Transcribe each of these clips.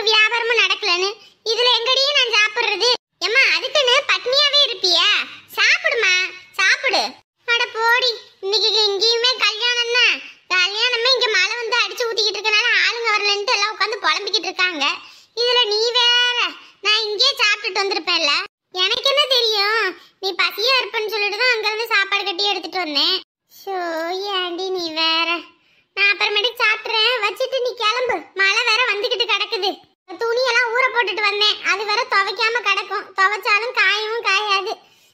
வியாபாரமும் நடக்கலன்னு இதுல எங்கடியே நான் சாப்பிடுறது? ஏம்மா அதுக்குன்னு பட்னியாவே இருப்பியா? சாப்பிடுமா, சாப்பிடு. அட போடி, இன்னைக்கு எங்கேயுமே கல்யாணம் தான். கல்யாணமே இங்க மழை வந்து அடிச்சு ஊத்திக்கிட்டு இருக்கனால ஆளுங்க வரலன்ட்டு எல்லாம் உட்காந்து புலம்பிக்கிட்டு இருக்காங்க. இதுல நீ வேற, நான் இங்கேயே சாப்பிட்டுட்டு வந்திருப்பேன்ல. எனக்கு என்ன தெரியும் நீ பசியா இருப்பேன்னு சொல்லிட்டு தான் அங்கிருந்து சாப்பாடு கட்டி எடுத்துட்டு வந்தேன். ஷோ ஏண்டி நீ வேற. நான் அப்புறமேட்டுக்கு சாப்பிட்றேன், வச்சுட்டு நீ கிளம்பு. மழை வேற வந்துகிட்டு கிடக்குது. துணியெல்லாம் ஊற போட்டுட்டு வந்தேன், அது வேற துவைக்காம கிடக்கும். துவைச்சாலும் காயவும் காயாது.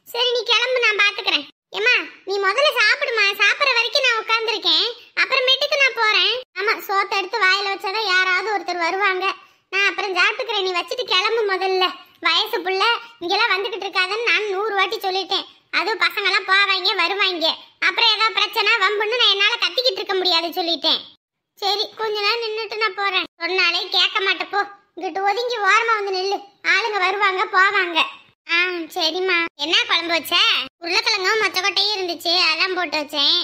சரி நீ கிளம்பு, நான் பாத்துக்கிறேன். ஏமா நீ முதல்ல சாப்பிடுமா, சாப்பிட்ற வரைக்கும் நான் உட்காந்துருக்கேன், அப்புறமேட்டுக்கு நான் போறேன். ஆமா, சோத்தை எடுத்து வாயில வச்சாதான் யாராவது ஒருத்தர் வருவாங்க. நான் அப்புறம் சாப்பிட்டுக்கிறேன், நீ வச்சுட்டு கிளம்பு முதல்ல. வயசு புள்ள இங்கெல்லாம் வந்துகிட்டு இருக்காதுன்னு நான் 100 வாட்டி சொல்லிட்டேன். அதுவும் பசங்கெல்லாம் போவாங்க வருவாங்க, அப்புறம் ஏதாவது பிரச்சனை வம்புன்னு நான் என்னால கத்திக்கிட்டு இருக்க முடியாது சொல்லிட்டேன். சரி கொஞ்ச நேரம் நின்றுட்டு நான் போறேன். சொன்னாலே கேட்க மாட்டேப்போ. இங்கிட்டு ஒதுங்கி ஓரமா வந்து நில்லு, ஆளுங்க வருவாங்க போவாங்க. சரிம்மா. என்ன குழம்பு வச்ச? உருளைக்கிழங்கும் மொச்சக்கொட்டையும் இருந்துச்சு, அதான் போட்டு வச்சேன்.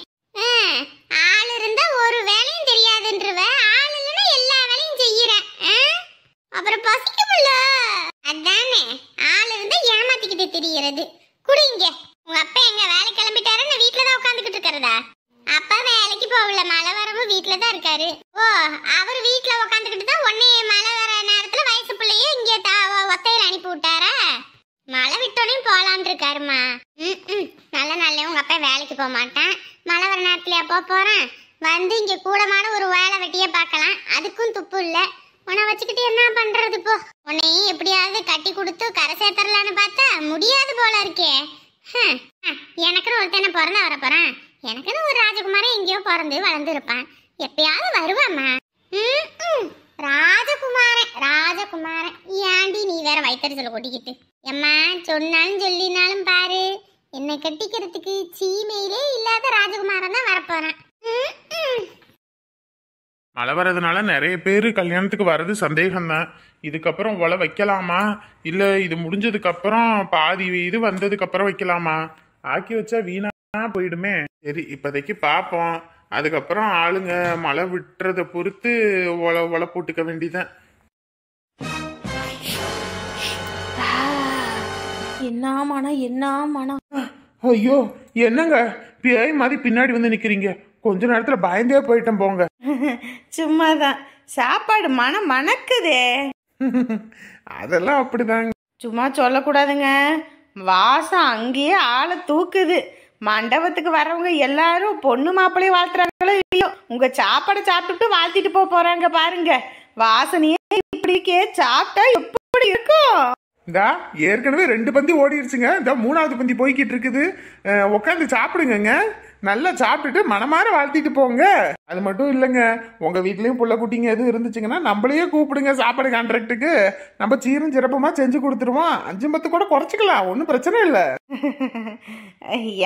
ஆள் இருந்தா ஒரு வேலையும் தெரியாதுன்றவ, ஆள் இல்லைன்னா எல்லா வேலையும் செய்யறேன். அப்புறம் பசிக்கும்ல, அதானே ஆள் இருந்தா ஏமாத்திக்கிட்டு தெரியறது. குடிங்க. உங்க அப்பா எங்க வேலை கிளம்பிட்டாரு? நான் வீட்டுலதான் உட்காந்துக்கிட்டு இருக்கிறதா? அப்பா வேலைக்கு போகல, மழை வரவும் வீட்டுல தான் இருக்காரு. ஓ, அவர் வீட்டுல உட்காந்துக்கிட்டு தான் உன்னை மழை வர நேரத்துல வயசு பிள்ளைய இங்க ஒத்தையில அனுப்பி விட்டாரா? மழை விட்டோனையும் போலான் இருக்காருமா. நல்ல நல்ல உங்க அப்பா வேலைக்கு போக மாட்டேன், மழை வர நேரத்துலயா போறேன். வந்து இங்க கூடமான ஒரு வேலை வெட்டியே பார்க்கலாம், அதுக்கும் துப்பு இல்ல. உன்னை வச்சுக்கிட்டு என்ன பண்றது? போ, உன்னையும் எப்படியாவது கட்டி கொடுத்து கரை சேர்த்தரலான்னு பார்த்தா முடியாது போல இருக்கே. எனக்குன்னு ஒருத்தனை பிறந்த வர போறான், எனக்குன்னு ஒரு ராஜகுமாரன் எங்கேயோ பிறந்து வளர்ந்து இருப்பான், எப்பயாவது வருவாமா. ராஜகுமாரன் ராஜகுமாரன் ஏண்டி நீ வேற வயிற்றுல கொட்டிக்கிட்டு? எம்மா சொன்னாலும் சொல்லினாலும் பாரு, என்னை கட்டிக்கிறதுக்கு சீமையிலே இல்லாத ராஜகுமாரன் தான் வரப்போறான். மழை வர்றதுனால நிறைய பேர் கல்யாணத்துக்கு வர்றது சந்தேகம்தான். இதுக்கப்புறம் ஒலை வைக்கலாமா, இல்லை இது முடிஞ்சதுக்கு அப்புறம் பாதி இது வந்ததுக்கு அப்புறம் வைக்கலாமா? ஆக்கி வச்சா வீணா போயிடுமே. சரி இப்போதைக்கு பார்ப்போம், அதுக்கப்புறம் ஆளுங்க மழை விட்டுறதை பொறுத்து ஒலை போட்டுக்க வேண்டியதான். என்ன மனம், என்ன மனம். ஐயோ என்னங்க பேய் மாதிரி பின்னாடி வந்து நிக்கிறீங்க? கொஞ்ச நேரத்துல பயந்தே போயிட்டேன் போங்க. சும்மாதான், சாப்பாடு மனம் மணக்குதே. அதெல்லாம் அப்படிதாங்க. சும்மா சொல்லக்கூடாதுங்க, வாசம் அங்கேயே ஆளை தூக்குது. மண்டபத்துக்கு வரவங்க எல்லாரும் பொண்ணு மாப்பிள்ளைய வாழ்த்துறாங்களோ இல்லையோ, உங்க சாப்பாடை சாப்பிட்டுட்டு வாழ்த்திட்டு போறாங்க பாருங்க. வாசனையே இப்படிக்கே, சாப்பிட்டா எப்படி இருக்கும்? இந்தா ஏற்கனவே 2 பந்தி ஓடிடுச்சுங்க, இந்த 3வது பந்தி போய்கிட்டு இருக்குது. உட்காந்து சாப்பிடுங்க, நல்லா சாப்பிட்டுட்டு மனமாற வாழ்த்திட்டு போங்க. அது மட்டும் இல்லைங்க, உங்க வீட்லயும் புள்ள குட்டிங்க எதுவும் இருந்துச்சுங்கன்னா நம்மளையே கூப்பிடுங்க சாப்பாடு கான்ட்ராக்டுக்கு. நம்ம சீரும் சிறப்புமா செஞ்சு கொடுத்துருவோம். 5-10 கூட குறைச்சிக்கலாம், ஒன்றும் பிரச்சனை இல்லை.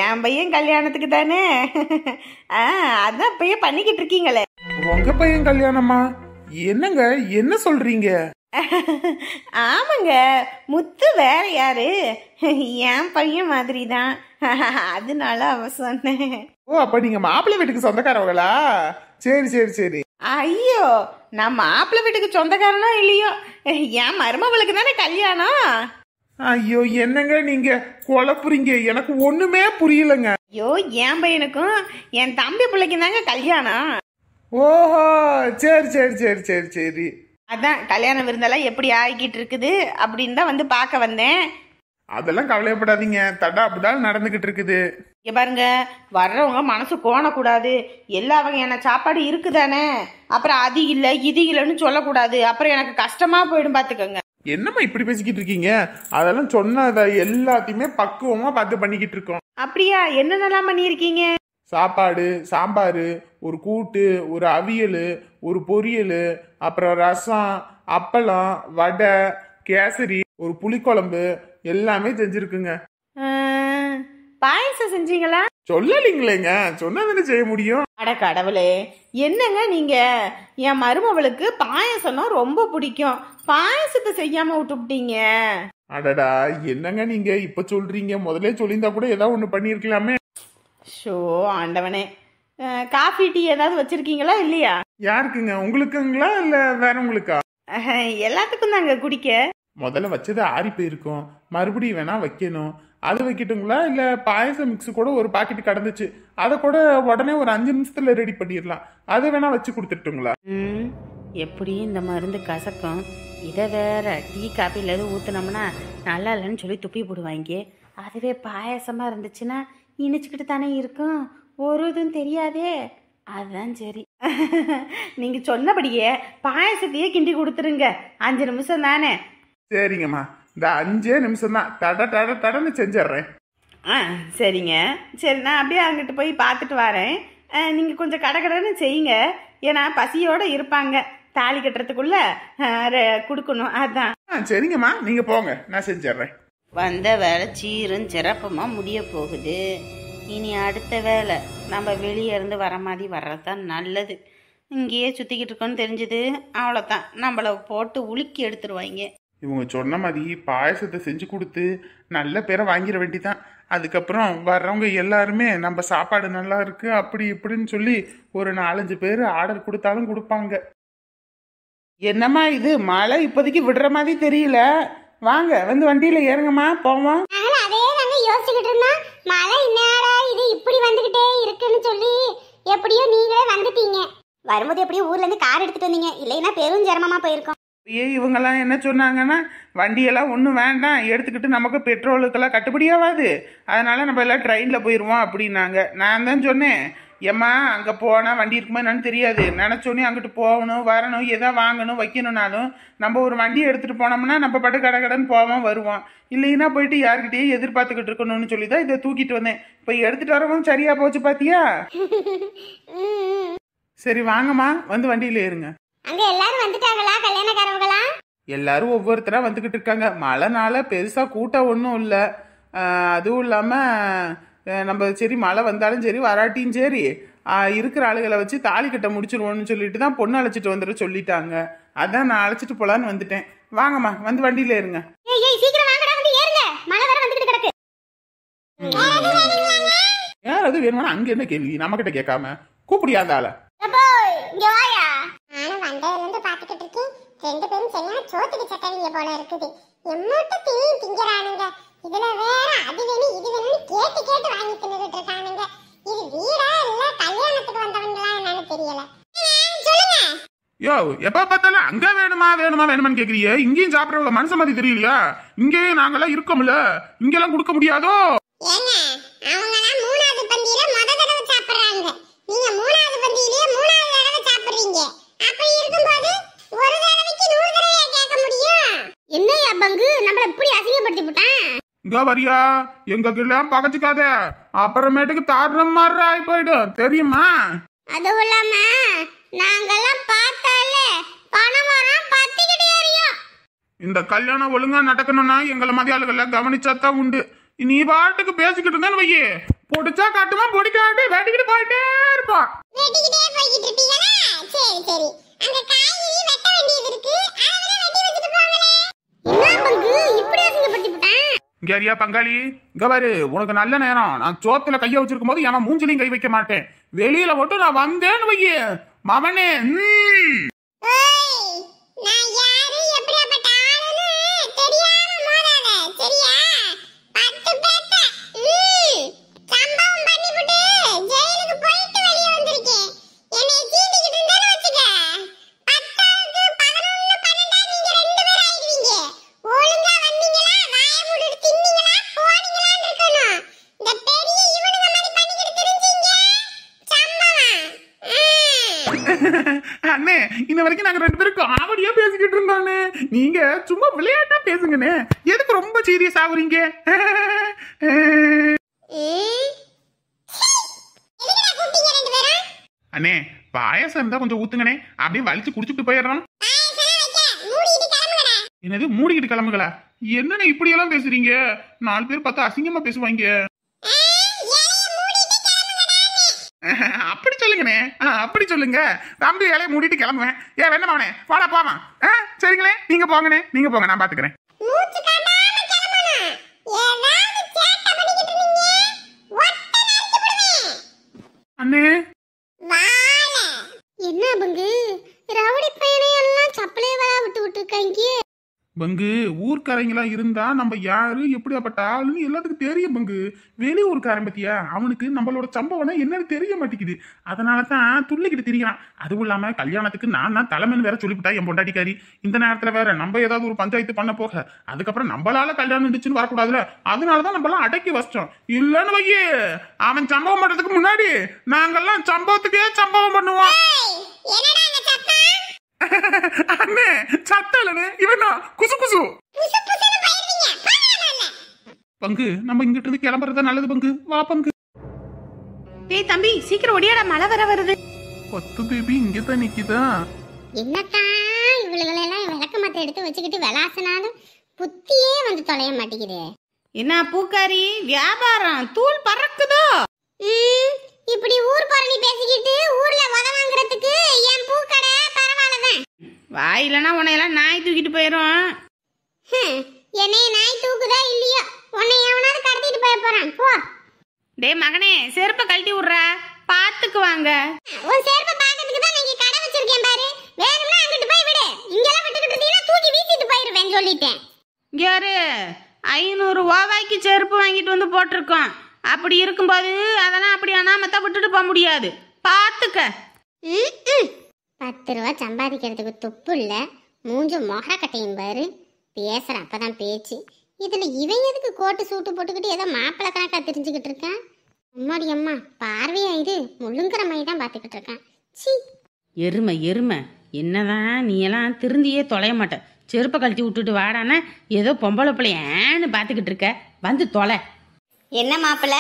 என் பையன் கல்யாணத்துக்கு தானே, அதான் இப்பயே பண்ணிக்கிட்டு இருக்கீங்களே. உங்க பையன் கல்யாணமா? என்னங்க என்ன சொல்றீங்க? ஆமாங்க, முத்து வேற யாரு, என் பையன் மாதிரி தான், அதனால அவ சொன்னேன். ஓ, அப்ப நீங்க மாப்பிள்ளை வீட்டுக்கு சொந்தக்காரவங்களா? சரி சரி சரி. ஐயோ, நான் மாப்பிள்ளை வீட்டுக்கு சொந்தக்காரனோ இல்லையோ, என் மருமகளுக்கு தானே கல்யாணம். ஐயோ என்னங்க நீங்க குழப்புறீங்க, எனக்கு ஒண்ணுமே புரியலங்க. ஐயோ, என் பையனுக்கும் என் தம்பி பிள்ளைக்கும் தாங்க கல்யாணம். ஓஹோ, சரி சரி சரி சரி சரி. அதான் கல்யாண விருந்தெல்லாம் எப்படி ஆகிக்கிட்டு இருக்குது அப்படின்னு தான் வந்து பார்க்க வந்தேன். அதெல்லாம் கவலைப்படாதீங்க, தடா அப்படிதான் நடந்துகிட்டு இருக்குது. இங்க பாருங்க, வர்றவங்க மனசு கோணக்கூடாது. எல்லா வகையான சாப்பாடு இருக்குதானே, அப்புறம் அது இல்லை இது இல்லைன்னு சொல்லக்கூடாது, அப்புறம் எனக்கு கஷ்டமா போயிடும் பாத்துக்கோங்க. என்னம்மா இப்படி பேசிக்கிட்டு இருக்கீங்க? அதெல்லாம் சொன்னதை எல்லாத்தையுமே பக்குவமா பார்த்து பண்ணிக்கிட்டு இருக்கோம். அப்படியா? என்னென்னலாம் பண்ணியிருக்கீங்க? சாப்பாடு, சாம்பார், ஒரு கூட்டு, ஒரு அவியல், ஒரு பொரியல், அப்புறம் ரசம், அப்பளம், வடை, கேசரி, ஒரு புளிக்குழம்பு எல்லாமே செஞ்சிருக்குங்க. பாயசம் செஞ்சீங்களா? சொல்லலீங்களேங்க, சொன்னதானே செய்ய முடியும். அட கடவுளே, என்னங்க நீங்க! என் மருமவளுக்கு பாயசம்னா ரொம்ப பிடிக்கும், பாயசத்தை செய்யாம விட்டுவிட்டீங்க. அடடா என்னங்க நீங்க இப்ப சொல்றீங்க, முதல்ல சொல்லியிருந்தா கூட ஏதாவது ஒண்ணு பண்ணிருக்கலாமே. ஷோ ஆண்டவனே, காஃபி டீ ஏதாவது வச்சிருக்கீங்களா இல்லையா? யாருக்குங்க? உங்களுக்குங்களா இல்ல வேற உங்களுக்கா? எல்லாத்துக்கும் தாங்க குடிக்க. முதல்ல வச்சது ஆறி போயிருக்கும், மறுபடியும் வேணா வைக்கணும். அது வைக்கட்டுங்களா, இல்ல பாயசம் மிக்ஸ் கூட ஒரு பாக்கெட் கடந்துச்சு, அதை கூட உடனே ஒரு 5 நிமிஷத்துல ரெடி பண்ணிடலாம். அதை வேணா வச்சு கொடுத்துட்டுங்களா? எப்படியும் இந்த மருந்து கசக்கும். இதை வேற டீ காப்பியில் எதுவும் ஊற்றுனோம்னா நல்லா இல்லைன்னு சொல்லி துப்பி போடுவாங்க. அதுவே பாயசமாக இருந்துச்சுன்னா இனிச்சுக்கிட்டு தானே இருக்கும், ஒரு இதுவும் தெரியாதே. அதுதான் சரி. நீங்கள் சொன்னபடியே பாயசத்தையே கிண்டி கொடுத்துருங்க. 5 நிமிஷம் தானே. சரிங்கம்மா, இந்த 5 நிமிஷம் தான், தடன்னு செஞ்சிடுறேன். சரிங்க. சரி, நான் அப்படியே அங்கிட்டு போய் பார்த்துட்டு வரேன். நீங்கள் கொஞ்சம் கடன்னு செய்யுங்க. ஏன்னா பசியோடு இருப்பாங்க, தாலி கட்டுறதுக்குள்ள கொடுக்கணும். அதான். சரிங்கம்மா, நீங்க போங்க, நான் செஞ்சிடுறேன். வந்த வேலை சீரும் சிறப்புமாக முடிய போகுது. இனி அடுத்த வேலை நம்ம வெளியே இருந்து வர மாதிரி வர்றது தான் நல்லது. இங்கேயே சுற்றிக்கிட்டு இருக்கோன்னு தெரிஞ்சுது, அவ்வளோதான், நம்மளை போட்டு உலுக்கி எடுத்துருவாங்க. இவங்க சொன்ன மாதிரி பாயசத்தை செஞ்சு கொடுத்து நல்ல பேரை வாங்கிட வேண்டிதான். அதுக்கப்புறம் வர்றவங்க எல்லாருமே நம்ம சாப்பாடு நல்லா இருக்கு அப்படி இப்படின்னு சொல்லி ஒரு 4-5 பேர் ஆர்டர் கொடுத்தாலும் கொடுப்பாங்க. என்னம்மா இது, மழை இப்போதைக்கு விடுற மாதிரி தெரியல. வாங்க, வந்து வண்டியில ஏறுங்கம்மா, போவோம். அதே நாங்க யோசிச்சுக்கிட்டு இருந்தோம், மழை என்னடா இது இப்படி வந்துகிட்டே இருக்குன்னு சொல்லி. எப்படியோ நீங்களே வந்துட்டீங்க. வரும்போது எப்படியோ ஊர்ல இருந்து கார் எடுத்துட்டு வந்தீங்க, இல்லைன்னா பெரும் சிரமமா போயிருக்கோம். இவங்கெல்லாம் என்ன சொன்னாங்கன்னா, வண்டியெல்லாம் ஒன்றும் வேண்டாம், எடுத்துக்கிட்டு நமக்கு பெட்ரோலுக்கெல்லாம் கட்டுப்படியாகாது, அதனால நம்ம எல்லாம் ட்ரெயினில் போயிடுவோம் அப்படின்னாங்க. நான் தான் சொன்னேன், ஏம்மா அங்கே போனால் வண்டி இருக்குமா என்னன்னு தெரியாது, நினச்சோன்னே அங்கிட்டு போகணும் வரணும், எதா வாங்கணும் வைக்கணும்னாலும் நம்ம ஒரு வண்டியை எடுத்துகிட்டு போனோம்னா நம்ம பட்டு கடைன்னு போவோம் வருவோம். இல்லைன்னா போயிட்டு யாருக்கிட்டே எதிர்பார்த்துக்கிட்டு இருக்கணும்னு சொல்லி தான் இதை தூக்கிட்டு வந்தேன். இப்போ எடுத்துகிட்டு வரவும் சரியா போச்சு பாத்தியா? சரி வாங்கம்மா, வந்து வண்டியில் ஏறுங்க. அங்க எல்லாரும் வந்துட்டாங்களா, கல்யாணக்காரவங்களா? எல்லாரும் ஒவ்வொருத்தரா வந்துக்கிட்டு இருக்காங்க. மழைனால பெருசா கூட்டம் ஒன்றும் இல்லை. அதுவும் இல்லாமல் நம்ம சரி மழை வந்தாலும் சரி வராட்டியும் சரி இருக்கிற ஆளுகளை வச்சு தாலி கட்ட முடிச்சிருவோம்னு சொல்லிட்டு தான் பொண்ணு அழைச்சிட்டு வந்துட சொல்லிட்டாங்க. அதான் நான் அழைச்சிட்டு போலான்னு வந்துட்டேன். வாங்கம்மா, வந்து வண்டியில ஏறுங்க. சீக்கிரம் வாங்கடா, வந்து ஏறுங்க, மழை வேற வந்துகிட்டு கிடக்கு. யாராவது வேணும்னா அங்க என்ன கேள்வி நம்ம கிட்ட கேட்காம கூப்பிடியாத ஆள. இங்க வாயா. நானும் வந்ததுல இருந்து பாத்துக்கிட்டு இருக்கேன், 2 பேரும் சரியான சோத்துக்கு சட்டவீங்க போல இருக்குது. எம்மூட்ட தீயும் திங்கறானுங்க. இதுல வேற அது வேணும் இது வேணும்னு கேட்டு கேட்டு வாங்கி தின்னுட்டு இருக்கானுங்க. இது வீடா இல்ல கல்யாணத்துக்கு வந்தவங்களா என்னன்னு தெரியல. சொல்லுங்க. யோ, எப்ப பார்த்தாலும் அங்க வேணுமான்னு கேக்குறீங்க. இங்கேயும் சாப்பிடறவங்க மனசு மாதிரி தெரியலையா? இங்கேயும் நாங்கெல்லாம் இருக்கோம்ல, இங்கெல்லாம் கொடுக்க முடியாதோ? ஏங்க, அவங்கலாம் 3வது பந்தியில முத தடவை சாப்பிடுறாங்க, நீங்க 3வது பந்தியிலே 3வது தடவை சாப்பிடுறீங்க. அப்படி இருக்கும்போது ஒரு தடவைக்கு 100 தடவையா கேட்க முடியும்? என்னையா பங்கு நம்மள இப்படி அசிங்கப்படுத்தி விட்டான்? இங்க வரியா, எங்க எல்லாம் பகச்சுக்காத, அப்புறமேட்டுக்கு தாரணம் மாதிரி ஆகி போயிடும் தெரியுமா? அதுவும் இல்லாம நாங்கெல்லாம் பார்த்தாலே பணமரம் பத்திக்கிட்டே எரியும். இந்த கல்யாணம் ஒழுங்கா நடக்கணும்னா எங்களை மாதிரி ஆளுகள்லாம் கவனிச்சாதான் உண்டு. நீ பாட்டுக்கு பேசிக்கிட்டு இருந்தாலும் வையே, பொடிச்சா காட்டுமா பொடிக்காட்டு வெட்டிக்கிட்டு போயிட்டே இருப்பான். வெட்டிக்கிட்டே போய்கிட்டு இருப்பீங்களா? சரி சரி, அங்க காய்கறி வெட்ட வேண்டியது இருக்கு, அதெல்லாம் வெட்டி வச்சிட்டு போங்களே. என்ன பங்கு இப்படி அசிங்கப்படுத்தி விட்டான்? கேரியா பங்காளி, இங்க பாரு, உனக்கு நல்ல நேரம். நான் சோத்துல கைய வச்சிருக்கும் போது என் மூஞ்சிலையும் கை வைக்க மாட்டேன். வெளியில மட்டும் நான் வந்தேன்னு வையே மவனே. நான் யாரு எப்படிப்பட்ட ஆளுன்னு தெரியாம மோதாத, சரியா? 10 பேத்த சம்பவம் பண்ணிவிட்டு ஜெயிலுக்கு போயிட்டு வெளியே வந்திருக்கேன். என்னை சீண்டிக்கிட்டு இருந்தான்னு வச்சுக்க, 10க்கு 11 12 நீங்க 2 பேர் ஆயிடுவீங்க. ஒழுங்கா வந்தீங்களா, வாயை மூடிட்டு தின்னீங்களா, போனீங்களான்னு இருக்கணும். இந்த பெரிய இவனுங்க மாதிரி பண்ணிக்கிட்டு தெரிஞ்சீங்க சம்பவம். அண்ணே, இன்ன வரைக்கும் நாங்க 2 பேரும் காமெடியா பேசிக்கிட்டு இருந்தோண்ணே. நீங்க சும்மா விளையாட்டா பேசுங்கண்ணே, எதுக்கு ரொம்ப சீரியஸ் ஆகுறீங்க? அண்ணே, பாயசம் இருந்தா கொஞ்சம் ஊத்துங்கண்ணே, அப்படியே வலிச்சு குடிச்சுட்டு போயிடலாம். என்னது மூடிக்கிட்டு கிளம்புகளா? என்னண்ணே இப்படி எல்லாம் பேசுறீங்க? 4 பேர் பார்த்தா அசிங்கமா பேசுவாங்க. அப்படி சொல்லுங்கண்ணே, அப்படி சொல்லுங்க. தம்பி இலையை மூடிட்டு கிளம்புவேன். ஏன் வேணமாவனே, வாடா போமா. சரிங்களே, நீங்க போங்கண்ணே, நீங்க போங்க, நான் பாத்துக்கிறேன். அண்ணே, என்ன பங்கு ரவுடி பையனை எல்லாம் சப்பலே வேலை விட்டு விட்டுருக்காங்க. பங்கு ஊர்க்காரங்களா இருந்தா நம்ம யாரு எப்படியாப்பட்ட ஆளுன்னு எல்லாத்துக்கும் தெரியும் பங்கு. வெளியூர்காரன் பத்தியா அவனுக்கு நம்மளோட சம்பவம் என்னன்னு தெரிய மாட்டேங்குது. அதனாலதான் துள்ளிக்கிட்டு திரியான். அதுவும் இல்லாம கல்யாணத்துக்கு நான் தான் தலைமைன்னு வேற சொல்லிவிட்டா என் பொண்டாட்டிக்காரி. இந்த நேரத்துல வேற நம்ம ஏதாவது ஒரு பஞ்சாயத்து பண்ண போக அதுக்கப்புறம் நம்மளால கல்யாணம் இருந்துச்சுன்னு வரக்கூடாதுல. அதனாலதான் நம்மளாம் அடக்கி வச்சிட்டோம். இல்லன்னு வையே அவன் சம்பவம் பண்றதுக்கு முன்னாடி நாங்கெல்லாம் சம்பவத்துக்கே சம்பவம் பண்ணுவோம். அண்ணே சத்தலனே இவனா குசு குசு. பங்கு நம்ம இங்கிட்டு இருந்து கிளம்புறதா நல்லது பங்கு. வா பங்கு. டேய் தம்பி சீக்கிரம் ஒடியாடா, மழை வர வருது. பத்து பேபி இங்கதான் நிக்குதா. என்னத்தான் இவளுகளெல்லாம் விளக்கமத்தை எடுத்து வச்சுக்கிட்டு விளாசினாலும் புத்தியே வந்து தொலைய மாட்டேங்குது. என்ன பூக்காரி வியாபாரம் தூள் பறக்குதோ? இப்படி ஊர் பரணி பேசிக்கிட்டு ஊர்ல உதவாங்கிறதுக்கு என் பூக்கடை பரவாயில்லதான். வாயிலனா உன்னையெல்லாம் நாய் தூக்கிட்டு போயிரும். என்னைய நாய் தூக்குதா இல்லையோ உன்னை எவனாவது கடத்திட்டு போய் போறான் போ. டேய் மகனே செருப்பை கழட்டி விடுறா, பாத்துக்கு வாங்க. உன் செருப்பை பாக்கிறதுக்கு தான் நீங்க கடை வச்சிருக்கேன் பாரு. வேணும்னா அங்கிட்டு போய் விடு. இங்கெல்லாம் விட்டுக்கிட்டு இருந்தீங்கன்னா தூக்கி வீசிட்டு போயிருவேன் சொல்லிட்டேன். யாரு 500 ரூபாய்க்கு செருப்பு வாங்கிட்டு வந்து போட்டிருக்கோம். அப்படி இருக்கும்போது அதெல்லாம் அப்படி அனாமத்தா விட்டுட்டு போக முடியாது, பாத்துக்க. 10 ரூபா சம்பாதிக்கிறதுக்கு துப்பு இல்ல. மூஞ்சு மொகரக்கட்டையும் பாரு. பேசுற அப்பதான் பேச்சு. இதுல இவன் எதுக்கு கோட்டு சூட்டு போட்டுக்கிட்டு ஏதோ மாப்பிள்ளை கணக்கா தெரிஞ்சுக்கிட்டு இருக்கான். அம்மாடி அம்மா பார்வையா இது முள்ளுங்கிற மாதிரி தான் பாத்துக்கிட்டு இருக்கான். சி எருமை எருமை, என்னதான் நீ எல்லாம் திருந்தியே தொலைய மாட்ட. செருப்பை கழட்டி விட்டுட்டு வாடானா ஏதோ பொம்பளை பிள்ளையான்னு பாத்துக்கிட்டு இருக்க, வந்து தொலை. என்ன மாப்பிள்ள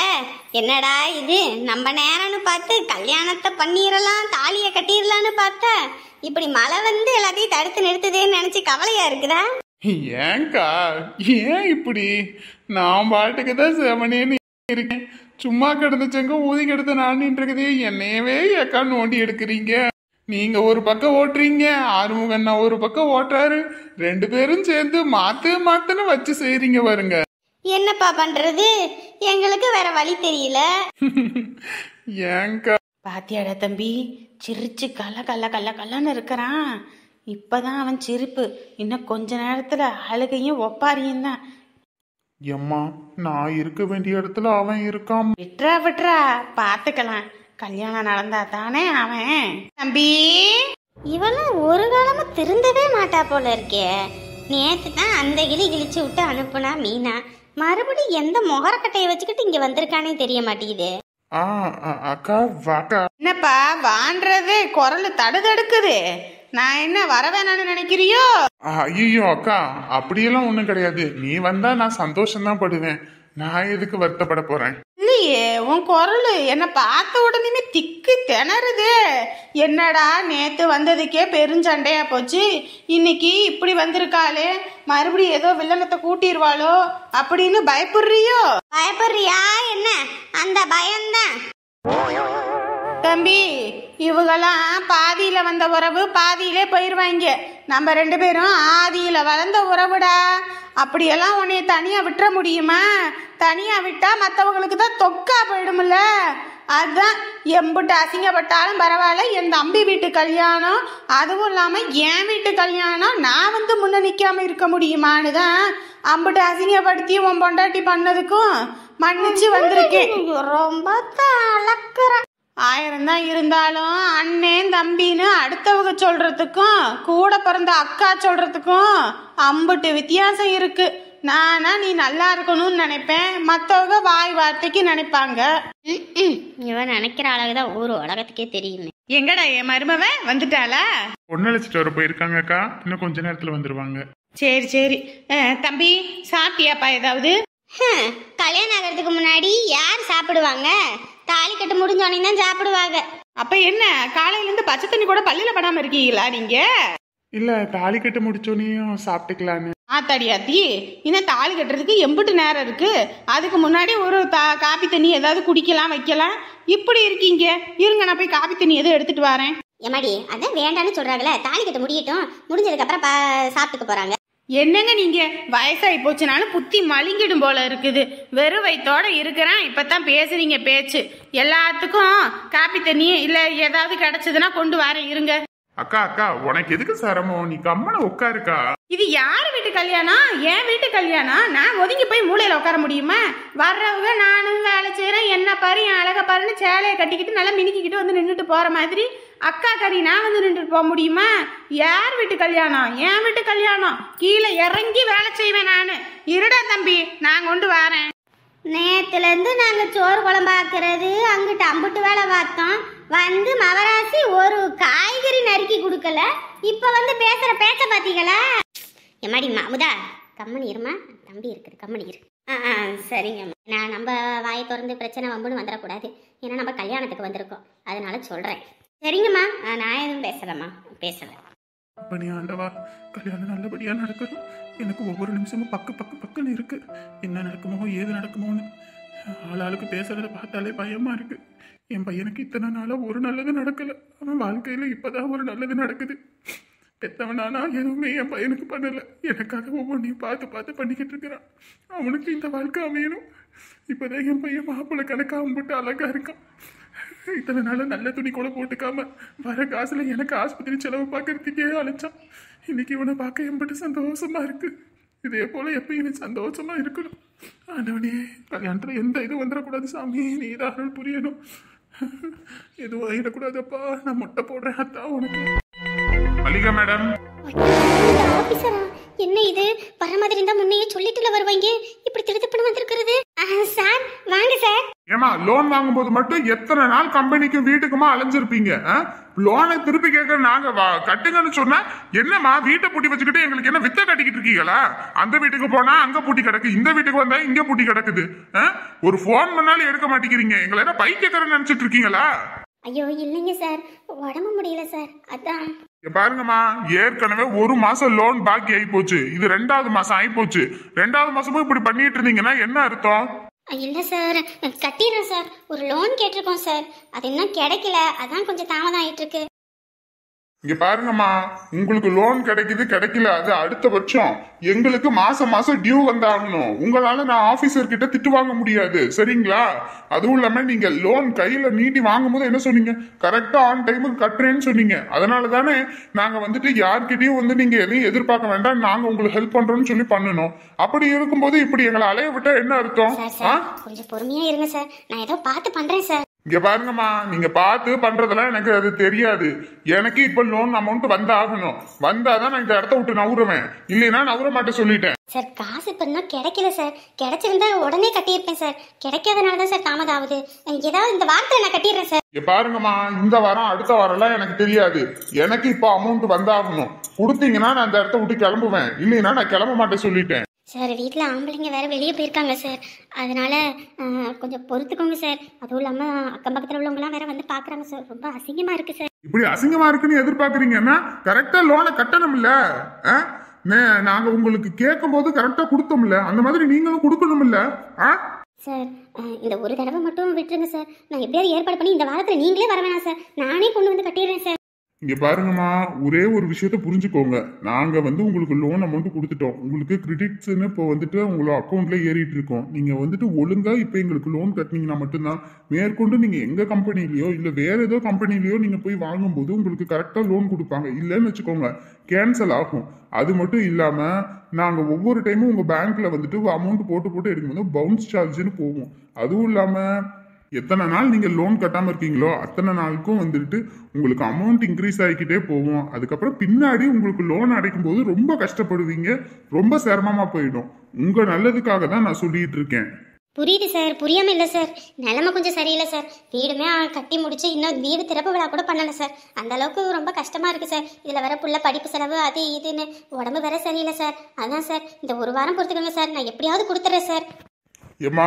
என்னடா இது நம்ம நேரம்னு பார்த்து கல்யாணத்தை பண்ணிடலாம் தாலியை கட்டிடலான்னு பார்த்தா இப்படி மழை வந்து எல்லாத்தையும் தடுத்து நிறுத்துதேன்னு நினைச்சு கவலையா இருக்குதா? ஏங்கா ஏன் இப்படி? நான் பாட்டுக்கு தான் செவனேன்னு இருக்கேன். சும்மா கிடந்துச்சங்க ஊதி கிடந்த நானின்னு இருக்குதே என்னையவே ஏக்கா நோண்டி எடுக்கிறீங்க. நீங்க ஒரு பக்கம் ஓட்டுறீங்க, ஆறுமுகன்னா ஒரு பக்கம் ஓட்டுறாரு. 2 பேரும் சேர்ந்து மாத்துன்னு வச்சு செய்றீங்க பாருங்க. என்னப்பா பண்றது, எங்களுக்கு வேற வழி தெரியல. ஏங்கா பாத்தியாடா தம்பி, சிரிச்சு கல்லன்னு இருக்கிறான். இப்பதான் அவன் சிரிப்பு, இன்னும் கொஞ்ச நேரத்துல அழுகையும் ஒப்பாரியும் தான். எம்மா நான் இருக்க வேண்டிய இடத்துல அவன் இருக்கான். விட்றா பாத்துக்கலாம். கல்யாணம் நடந்தா தானே அவன். தம்பி இவெல்லாம் ஒரு காலமும் திருந்தவே மாட்டா போல இருக்கே. நேத்து தான் அந்த கிழிச்சு விட்டு அனுப்புனா மீனா, மறுபடியும் எந்த முகரக்கட்டையை வச்சுக்கிட்டு இங்க வந்திருக்கானே தெரிய மாட்டேங்குது. அக்கா வாக்கா. என்னப்பா வான்றது குரல் தடுக்குது. நான் என்ன வர வேணான்னு நினைக்கிறியோ? ஐயோ அக்கா அப்படியெல்லாம் ஒண்ணும் கிடையாது. நீ வந்தா நான் சந்தோஷம் தான் படுவேன். நான் எதுக்கு வருத்தப்பட போறேன்? இல்லையே, உன் குரல் என்ன பார்த்த உடனே திக்கு திணறுது. என்னடா நேத்து வந்ததுக்கே பெருஞ்சண்டையா போச்சு, இன்னைக்கு இப்படி வந்திருக்காளே, மறுபடியும் ஏதோ வில்லங்கத்தை கூட்டிடுவாளோ அப்படின்னு பயப்படுறியோ? பயப்படுறியா என்ன? அந்த பயம்தான். தம்பி இவங்கெல்லாம் பாதியில வந்த உறவு பாதியிலே போயிருவாங்க. நம்ம 2 பேரும் ஆதியில வளர்ந்த உறவுடா. அப்படியெல்லாம் உன்னைய தனியா விட்டுற முடியுமா? தனியா விட்டா மற்றவங்களுக்கு தான் தொக்கா போயிடும்ல. அதுதான் எம்பிட்டு அசிங்கப்பட்டாலும் பரவாயில்ல, என் தம்பி வீட்டு கல்யாணம், அதுவும் இல்லாம என் வீட்டு கல்யாணம், நான் வந்து முன்ன நிக்காம இருக்க முடியுமான்னு தான் அம்பிட்டு அசிங்கப்படுத்தி உன் பொண்டாட்டி பண்ணதுக்கும் மன்னிச்சு வந்திருக்கேன். ரொம்ப அளக்குற 1000 தான் இருந்தாலும் அண்ணன் தம்பின்னு அடுத்தவங்க சொல்றதுக்கும் கூட பிறந்த அக்கா சொல்றதுக்கும் அம்புட்டு வித்தியாசம் இருக்கு. நானா நீ நல்லா இருக்கணும்னு நினைப்பேன், மற்றவங்க வாய் வார்த்தைக்கு நினைப்பாங்க. இவன் நினைக்கிற அழகுதான் ஊர் உலகத்துக்கே தெரியுமே. எங்கடா என் மருமவ வந்துட்டாளா? பொண்ணழைச்சிட்டு வர போயிருக்காங்க அக்கா. இன்னும் கொஞ்ச நேரத்துல வந்துருவாங்க. சரி தம்பி சாப்பிட்டியாப்பா ஏதாவது? கல்யாணம் ஆகிறதுக்கு முன்னாடி யார் சாப்பிடுவாங்க? தாலி கட்டு முடிஞ்சோடனே தான் சாப்பிடுவாங்க. அப்ப என்ன காலையில இருந்து பச்சை தண்ணி கூட பள்ளியில படாம இருக்கீங்களா நீங்க? இல்ல தாலி கட்ட முடிச்சோனையும் சாப்பிட்டுக்கலான்னு. ஆத்தாடியாத்தி, இன்னும் தாலி கட்டுறதுக்கு எம்பிட்டு நேரம் இருக்கு. அதுக்கு முன்னாடி ஒரு காப்பி தண்ணி ஏதாவது குடிக்கலாம் வைக்கலாம். இப்படி இருக்கீங்க. இருங்க நான் போய் காப்பி தண்ணி எதுவும் எடுத்துட்டு வரேன். எம்மாடி அதான் வேண்டான்னு சொல்றாங்களே, தாலி கட்ட முடியட்டும், முடிஞ்சதுக்கு அப்புறம் சாப்பிட்டுக்க போறாங்க. என்னங்க நீங்க வயசாகி போச்சுனாலும் புத்தி மலிங்கிடும் போல இருக்குது. வெறும் வயிற்றோட இருக்கிறேன், இப்பதான் பேசுறீங்க பேச்சு. எல்லாத்துக்கும் காப்பி தண்ணி இல்ல ஏதாவது கிடைச்சதுன்னா கொண்டு வரேன் இருங்க. அக்கா அக்கா உனக்கு எதுக்கு சிரமம்? நீ கம்மனை உட்காருக்கா. இது யார் வீட்டு கல்யாணம்? என் வீட்டு கல்யாணம். நான் ஒதுங்கி போய் மூலையில உட்கார முடியுமா? வர்றவங்க நானும் வேலை செய்யறேன், என்ன பாரு என் அழகா பாருன்னு சேலையை கட்டிக்கிட்டு நல்லா மினுக்கிக்கிட்டு வந்து நின்றுட்டு போற மாதிரி அக்கா கறி நான் வந்து நின்றுட்டு போக முடியுமா? யார் வீட்டு கல்யாணம்? என் வீட்டு கல்யாணம். கீழே இறங்கி வேலை செய்வேன் நானு. இருடா தம்பி, நான் கொண்டு வரேன். நேத்துலேருந்து நாங்கள் சோறு குழம்பாக்குறது அங்கிட்டு அம்புட்டு வேலை பார்த்தோம். வந்து மவராசி ஒரு காய்கறி நறுக்கி கொடுக்கல. இப்போ வந்து பேசுகிற பேச்ச பார்த்தீங்களா? எம்மாடி அமுதா, கம்மனி இருமா, தம்பி இருக்குது, கம்மனி இரு. சரிங்கம்மா. நான் நம்ம வாயை திறந்து பிரச்சனை வம்புன்னு வந்துடக்கூடாது. ஏன்னா நம்ம கல்யாணத்துக்கு வந்திருக்கோம், அதனால சொல்கிறேன். சரிங்கம்மா, நான் எதுவும் பேசலம்மா, பேசலை. அப்பனே ஆண்டவா, கல்யாணம் நல்லபடியா நடக்கணும். எனக்கு ஒவ்வொரு நிமிஷமும் பக்குன்னு இருக்கு. என்ன நடக்குமோ ஏது நடக்குமோன்னு ஆளாளுக்கு பேசுறத பார்த்தாலே பயமா இருக்கு. என் பையனுக்கு இத்தனை நாளா ஒரு நல்லது நடக்கல. அவன் வாழ்க்கையில இப்பதான் ஒரு நல்லது நடக்குது. பெத்தவனானா எதுவுமே என் பையனுக்கு பண்ணல. எனக்காக ஒவ்வொன்றையும் பார்த்து பண்ணிக்கிட்டு இருக்கிறான். அவனுக்கு இந்த வாழ்க்கை அமையணும். இப்பதான் என் பையன் மாப்பிள்ளை கணக்காக போட்டு அழகா இருக்கான். இத்தனை நாள நல்ல துணி கூட போட்டுக்காம வர காசுல எனக்கு ஆஸ்பத்திரி செலவு பார்க்கறதுக்கே அழைச்சான். இன்னைக்கு இவனை பார்க்க எம்பிட்டு சந்தோஷமா இருக்கு. இதே போல எப்பயும் எனக்கு சந்தோஷமா இருக்கணும். ஆண்டவனே, கல்யாணத்துல எந்த இது வந்துடக்கூடாது சாமி. நீ தான் அருள் புரியணும். எதுவும் ஆயிடக்கூடாதப்பா. நான் முட்டை போடுறேன் அத்தா உனக்கு. மல்லிகா மேடம். ஆபீசரா, என்ன இது? வர மாதிரி இருந்தா முன்னையே சொல்லிட்டுல வருவாங்க. இப்படி திருத்தப்பணம் வந்திருக்கிறது. சார் வாங்க சார். ஏமா, லோன் வாங்கும்போது மட்டும் எத்தனை நாள் கம்பெனிக்கும் வீட்டுக்குமா அலைஞ்சிருப்பீங்க? லோனை திருப்பி கேட்க நாங்க கட்டுங்கன்னு சொன்னா என்னம்மா வீட்டை பூட்டி வச்சுக்கிட்டு எங்களுக்கு என்ன வித்த கட்டிக்கிட்டு இருக்கீங்களா? அந்த வீட்டுக்கு போனா அங்க பூட்டி கிடக்கு, இந்த வீட்டுக்கு வந்தா இங்க பூட்டி கிடக்குது. ஒரு போன் பண்ணாலும் எடுக்க மாட்டேங்கிறீங்க. எங்களை என்ன பைத்தியக்காரன்னு நினைச்சிட்டு இருக்கீங்களா? ஐயோ இல்லைங்க சார், உடம்பு முடியல சார், அதான். பாருங்கம்மா, ஏற்கனவே ஒரு மாசம் லோன் பாக்கி ஆகி போச்சு. இது 2வது மாசம் ஆகி போச்சு. 2வது மாசமும் இப்படி பண்ணிட்டு இருந்தீங்கன்னா என்ன அர்த்தம்? இல்லை சார், கட்டிடுறேன் சார். ஒரு லோன் கேட்டிருக்கோம் சார், அது இன்னும் கிடைக்கல, அதான் கொஞ்சம் தாமதம் ஆயிட்டு இருக்கு. இங்க பாருங்கம்மா, உங்களுக்கு லோன் கிடைக்கல, அது அடுத்த பட்சம். எங்களுக்கு மாசம் டியூ வந்தாகணும். உங்களால நான் ஆபீசர் கிட்ட திட்டு வாங்க முடியாது, சரிங்களா? அதுவும் இல்லாம நீங்க லோன் கையில நீட்டி வாங்கும் போது என்ன சொன்னீங்க? கரெக்டா ஆன் டைமுக்கு கட்டுறேன்னு சொன்னீங்க. அதனால தானே நாங்க வந்துட்டு யார்கிட்டயும் வந்து நீங்க எதையும் எதிர்பார்க்க வேண்டாம், நாங்க உங்களுக்கு ஹெல்ப் பண்றோம்னு சொல்லி பண்ணணும். அப்படி இருக்கும்போது இப்படி எங்களை அலைய விட்டா என்ன அர்த்தம்? கொஞ்சம் பொறுமையா இருங்க சார், நான் ஏதோ பார்த்து பண்றேன் சார். இங்க பாருங்கம்மா, நீங்க பார்த்து பண்றதெல்லாம் எனக்கு அது தெரியாது. எனக்கு இப்ப லோன் அமௌண்ட் வந்தாகணும். வந்தாதான் நான் இந்த இடத்த விட்டு நவுறுவேன், இல்லைன்னா நவுற மாட்டேன் சொல்லிட்டேன். சார் காசு இப்ப இன்னும் கிடைக்கல சார். கிடைச்சிருந்தா உடனே கட்டியிருப்பேன் சார். கிடைக்காதனாலதான் சார் தாமதம் ஆகுது. ஏதாவது இந்த வாரத்துல நான் கட்டிடுறேன் சார். இங்க பாருங்கம்மா, இந்த வாரம் அடுத்த வாரம்லாம் எனக்கு தெரியாது. எனக்கு இப்ப அமௌண்ட் வந்தாகணும். கொடுத்தீங்கன்னா நான் இந்த இடத்த விட்டு கிளம்புவேன், இல்லைன்னா நான் கிளம்ப மாட்டேன் சொல்லிட்டேன். சார் வீட்டில் ஆம்பளைங்க வேற வெளியே போயிருக்காங்க சார், அதனால கொஞ்சம் பொறுத்துக்கோங்க சார். அதுவும் இல்லாமல் அக்கம் பக்கத்தில் உள்ளவங்கலாம் வேற வந்து பார்க்குறாங்க சார். ரொம்ப அசிங்கமாக இருக்கு சார். இப்படி அசிங்கமா இருக்குன்னு எதிர்பார்க்குறீங்கன்னா கரெக்டா லோனை கட்டணும்ல. நாங்க உங்களுக்கு கேட்கும் போது கரெக்டா கொடுத்தோம்ல, அந்த மாதிரி நீங்களும் கொடுக்கணும்ல. சார் இந்த ஒரு தடவை மட்டும் விட்டுருங்க சார். நான் எப்படியாவது ஏற்பாடு பண்ணி இந்த வாரத்தில் நீங்களே வர வேணாம் சார், நானே கொண்டு வந்து கட்டிடுறேன் சார். இங்க பாருங்கம்மா, ஒரே ஒரு விஷயத்த புரிஞ்சுக்கோங்க. நாங்க வந்து உங்களுக்கு லோன் அமௌண்ட் கொடுத்துட்டோம். உங்களுக்கு கிரெடிட்ஸ்ன்னு இப்போ வந்துட்டு உங்களோட அக்கௌண்ட்ல ஏறிட்டு இருக்கோம். நீங்க வந்துட்டு ஒழுங்கா இப்போ எங்களுக்கு லோன் கட்டினீங்கன்னா மட்டும்தான் மேற்கொண்டு நீங்க எங்க கம்பெனிலயோ இல்ல வேற ஏதோ கம்பெனிலயோ நீங்க போய் வாங்கும்போது உங்களுக்கு கரெக்டா லோன் கொடுப்பாங்க. இல்லைன்னு வச்சுக்கோங்க, கேன்சல் ஆகும். அது மட்டும் இல்லாம நாங்க ஒவ்வொரு டைமும் உங்க பேங்க்ல வந்துட்டு அமௌண்ட் போட்டு எடுக்கும்போது பவுன்ஸ் சார்ஜ்னு போகும். அதுவும் இல்லாம எத்தனை நாள் நீங்க லோன் கட்டாம இருக்கீங்களோ அத்தனை நாளுக்கும் வந்துட்டு உங்களுக்கு அமௌண்ட் இன்க்ரீஸ் ஆகிக்கிட்டே போகும். அதுக்கப்புறம் பின்னாடி உங்களுக்கு லோன் அடைக்கும் போது ரொம்ப கஷ்டப்படுவீங்க, ரொம்ப சிரமமா போயிடும். உங்க நல்லதுக்காக தான் நான் சொல்லிட்டு இருக்கேன். புரியுது சார், புரியாம இல்லை சார். நிலைமை கொஞ்சம் சரியில்லை சார். வீடுமே கட்டி முடிச்சு இன்னும் வீடு திறப்பு விழா கூட பண்ணலை சார். அந்த அளவுக்கு ரொம்ப கஷ்டமா இருக்கு சார். இதுல வேற புள்ள படிப்பு செலவு அது இதுன்னு உடம்பு வேற சரியில்லை சார். அதான் சார் இந்த ஒரு வாரம் பொறுத்துக்கோங்க சார், நான் எப்படியாவது கொடுத்துறேன் சார். ஏமா,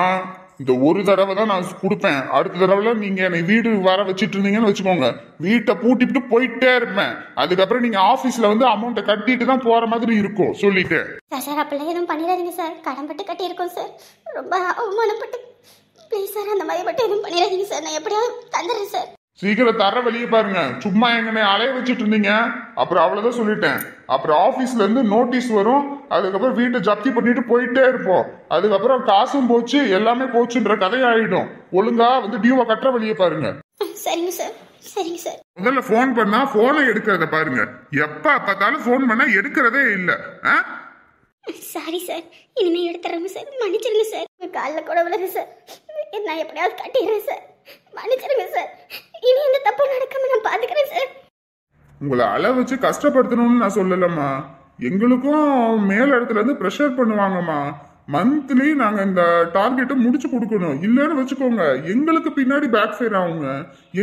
இந்த ஒரு தடவை தான் நான் கொடுப்பேன். அடுத்த தடவை நீங்க என்னை வீடு வர வச்சுட்டு இருந்தீங்கன்னு வச்சுக்கோங்க, வீட்டை பூட்டிட்டு போயிட்டே இருப்பேன். அதுக்கப்புறம் நீங்க ஆபீஸ்ல வந்து அமௌண்ட்டை கட்டிட்டு தான் போற மாதிரி இருக்கும் சொல்லிட்டு. சார் அப்படிலாம் எதுவும் பண்ணிடாதீங்க சார். கடன்பட்டு கட்டியிருக்கோம் சார், ரொம்ப அவமானப்பட்டு. ப்ளீஸ் சார், அந்த மாதிரி மட்டும் எதுவும் பண்ணிடாதீங்க சார். நான் எப்படியாவது தந்துடுறேன் சார். சீக்கிரம் தர வெளியே பாருங்க. சும்மா எங்கனே அலைய வச்சுட்டு இருந்தீங்க. அப்புறம் அவ்வளவுதான் சொல்லிட்டேன். அப்புறம் ஆபீஸ்ல இருந்து நோட்டீஸ் வரும். அதுக்கப்புறம் வீட்டை ஜப்தி பண்ணிட்டு போயிட்டே இருப்போம். அதுக்கப்புறம் காசும் போச்சு, எல்லாமே போச்சுன்ற கதையாயிடும். ஒழுங்கா வந்து டியூவை கட்டுற வெளியே பாருங்க. சரிங்க சார், சரிங்க சார். முதல்ல போன் பண்ணா போனை எடுக்கிறத பாருங்க. எப்ப பார்த்தாலும் போன் பண்ணா எடுக்கிறதே இல்ல. சாரி சார், இனிமே எடுத்துறேங்க சார், மன்னிச்சிருங்க சார். உங்க காலில் கூட விழுது சார், நான் எப்படியாவது கட்டிடுறேன் சார், மன்னிச்சிருங்க சார். இனி எந்த தப்பு நடக்காம நான் பாத்துக்கிறேன் சார். உங்களை அள வச்சு கஷ்டப்படுத்தணும்னு நான் சொல்லலம்மா. எங்களுக்கும் மேல் இடத்துல இருந்து ப்ரெஷர் பண்ணுவாங்கம்மா. மந்த்லி நாங்க இந்த டார்கெட்டை முடிச்சு கொடுக்கணும். இல்லைன்னு வச்சுக்கோங்க, எங்களுக்கு பின்னாடி பேக் ஃபயர் ஆகுங்க.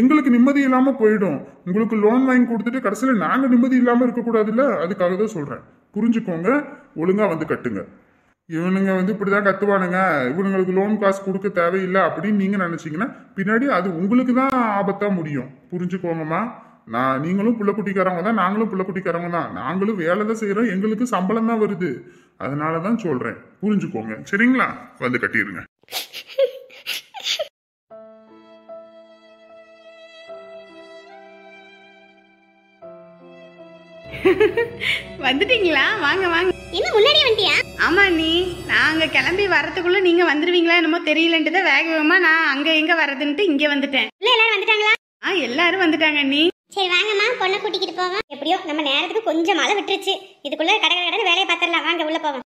எங்களுக்கு நிம்மதி இல்லாம போயிடும். உங்களுக்கு லோன் வாங்கி கொடுத்துட்டு கடைசியில நாங்க நிம்மதி இல்லாம இருக்கக்கூடாதுல்ல, அதுக்காக தான் சொல்றேன். புரிஞ்சுக்கோங்க, ஒழுங்கா வந்து கட்டுங்க. இவனுங்க வந்து இப்படிதான் கத்துவானுங்க, இவனுங்களுக்கு லோன் காசு கொடுக்க தேவையில்லை அப்படின்னு நீங்க நினைச்சீங்கன்னா பின்னாடி அது உங்களுக்கு தான் ஆபத்தா முடியும். புரிஞ்சுக்கோங்கம்மா. நீங்களும் புள்ள குட்டிக்காரவங்க தான், நாங்களும் புள்ள குட்டிக்காரவங்க தான். நாங்களும் வேலை தான் செய்யறோம், எங்களுக்கு சம்பளம் தான் வருது. அதனாலதான் சொல்றேன், புரிஞ்சுக்கோங்க. சரிங்களா? வந்து கட்டிடுங்க. வந்துட்டீங்களா? வாங்க வாங்க. என்ன முன்னாடி வந்துட்டியா? ஆமா நீ, நாங்க கிளம்பி வரதுக்குள்ள நீங்க வந்துருவீங்களா என்னமோ தெரியலன்ட்டு தான் வேக வேகமா நான் அங்க எங்க வரதுன்ட்டு இங்க வந்துட்டேன். இல்ல எல்லாரும் வந்துட்டாங்களா? எல்லாரும் வந்துட்டாங்க நீ. சரி வாங்கம்மா, பொண்ணை கூட்டிக்கிட்டு போவோம். எப்படியோ நம்ம நேரத்துக்கு கொஞ்சம் மழை விட்டுருச்சு. இதுக்குள்ள கடை வேலையை பார்த்துடலாம். வாங்க உள்ள போவோம்.